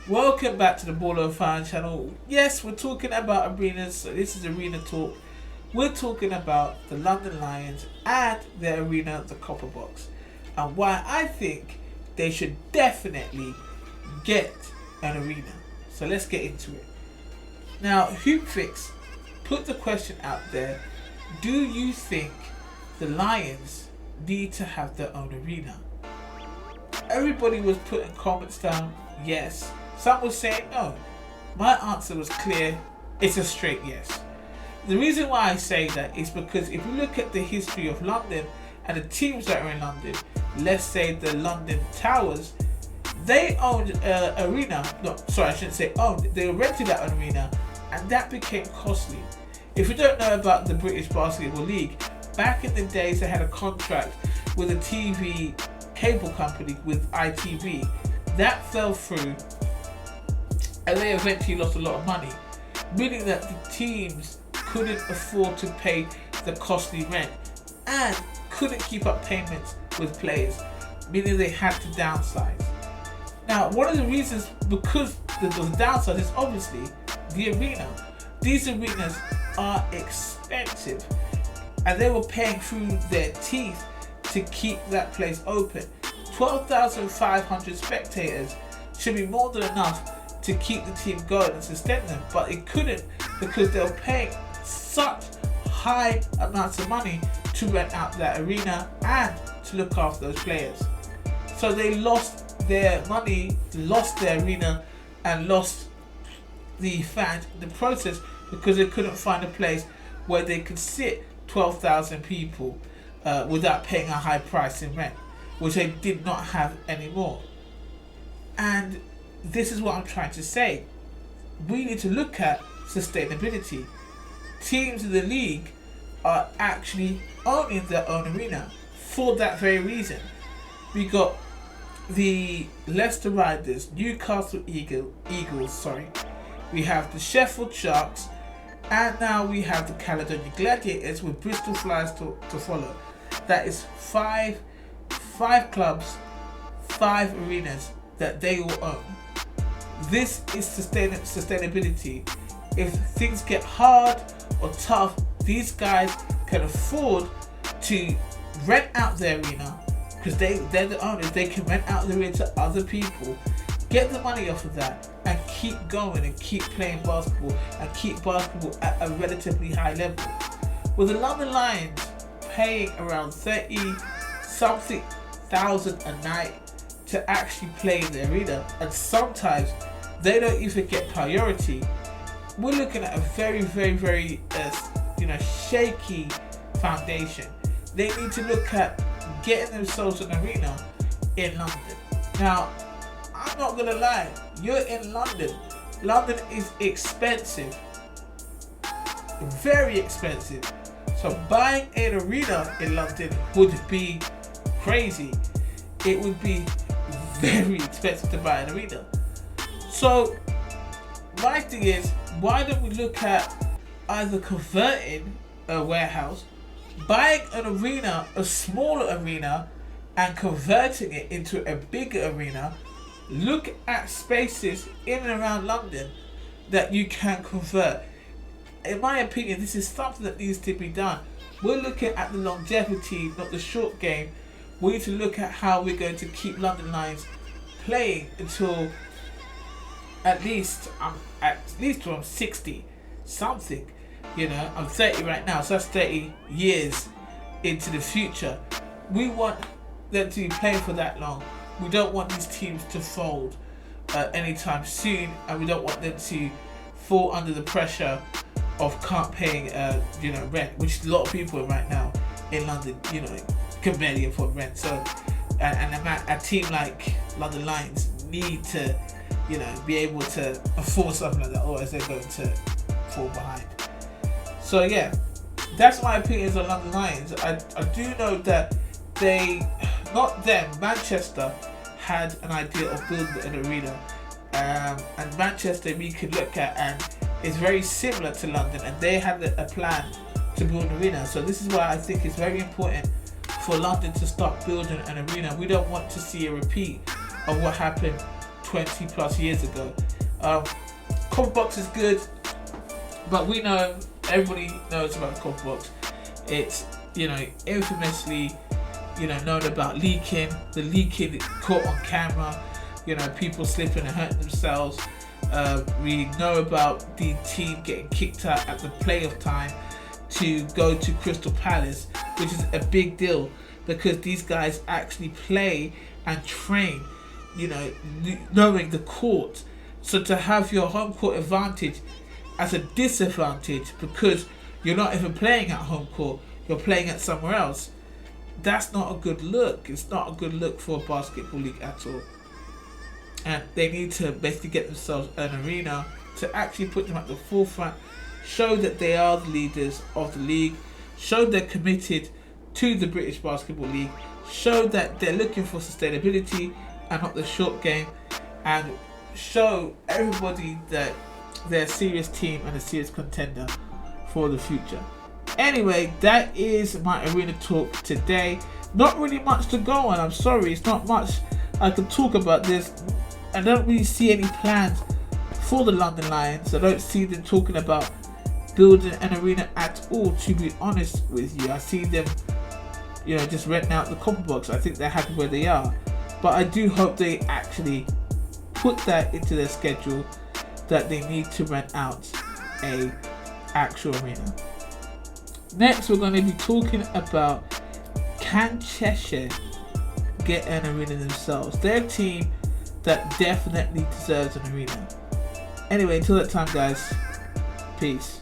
Welcome back to the Baller Fan channel. Yes, we're talking about arenas, so this is Arena Talk. We're talking about the London Lions and their arena, the Copper Box, and why I think they should definitely get an arena. So let's get into it. Now, HoopFix put the question out there: do you think the Lions need to have their own arena? Everybody was putting comments down, yes. Some were saying no. My answer was clear, it's a straight yes. The reason why I say that is because if you look at the history of London and the teams that are in London, let's say the London Towers, they owned an arena. No, sorry, I shouldn't say owned. They rented out an arena, and that became costly. If you don't know about the British Basketball League, back in the days they had a contract with a TV cable company with ITV. That fell through, and they eventually lost a lot of money, meaning that the teams couldn't afford to pay the costly rent and couldn't keep up payments with players, meaning they had to downsize. Now, one of the reasons because there was a downside is obviously the arena. These arenas are expensive, and they were paying through their teeth to keep that place open. 12,500 spectators should be more than enough to keep the team going and sustain them, but it couldn't because they were paying such high amounts of money to rent out that arena and to look after those players. So they lost their money, lost their arena, and lost the fans in the process because they couldn't find a place where they could sit 12,000 people without paying a high price in rent, which they did not have anymore. And this is what I'm trying to say. We need to look at sustainability. Teams in the league are actually owning their own arena for that very reason. We got the Leicester Riders, Newcastle Eagles, we have the Sheffield Sharks, and now we have the Caledonia Gladiators with Bristol Flyers to follow. That is five clubs, 5 arenas that they all own. This is sustainability. If things get hard or tough, these guys can afford to rent out their arena because they're the owners. They can rent out the arena to other people, get the money off of that, and keep going and keep playing basketball and keep basketball at a relatively high level. With the London Lions paying around 30-something thousand a night to actually play in the arena, and sometimes they don't even get priority, we're looking at a very shaky foundation. They need to look at getting themselves an arena in London. Now, I'm not gonna lie, you're in London. London is expensive, very expensive. So buying an arena in London would be crazy. It would be very expensive to buy an arena. So my thing is, why don't we look at either converting a warehouse, buying an arena, a smaller arena, and converting it into a bigger arena. Look at spaces in and around London that you can convert. In my opinion, this is something that needs to be done. We're looking at the longevity, not the short game. We need to look at how we're going to keep London Lions playing until at least till I'm 60 something. I'm 30 right now, so that's 30 years into the future. We want them to be playing for that long. We don't want these teams to fold anytime soon, and we don't want them to fall under the pressure of can't paying rent, which a lot of people right now in London can barely afford rent. So and a team like London Lions need to be able to afford something like that, or else they're going to fall behind. So yeah, that's my opinions on London Lions. I do know that Manchester had an idea of building an arena, and Manchester we could look at, and it's very similar to London, and they had a plan to build an arena. So this is why I think it's very important for London to start building an arena. We don't want to see a repeat of what happened 20 plus years ago. Copper Box is good, but we know, everybody knows about Copper Box. It's, you know, infamously, you know, known about leaking. The leaking caught on camera. You know, people slipping and hurting themselves. We know about the team getting kicked out at the playoff time to go to Crystal Palace, which is a big deal because these guys actually play and train, you know, knowing the court. So to have your home court advantage as a disadvantage because you're not even playing at home court, you're playing at somewhere else, that's not a good look. It's not a good look for a basketball league at all. And they need to basically get themselves an arena to actually put them at the forefront, show that they are the leaders of the league, show they're committed to the British Basketball League, show that they're looking for sustainability and not the short game, and show everybody that they're a serious team and a serious contender for the future. Anyway, that is my arena talk today. Not really much to go on, I'm sorry, it's not much I can talk about this. I don't really see any plans for the London Lions. I don't see them talking about building an arena at all, to be honest with you. I see them, you know, just renting out the Copper Box. I think they're happy where they are. But I do hope they actually put that into their schedule, that they need to rent out a actual arena. Next, we're going to be talking about, can Cheshire get an arena themselves? They're a team that definitely deserves an arena. Anyway, until that time, guys, peace.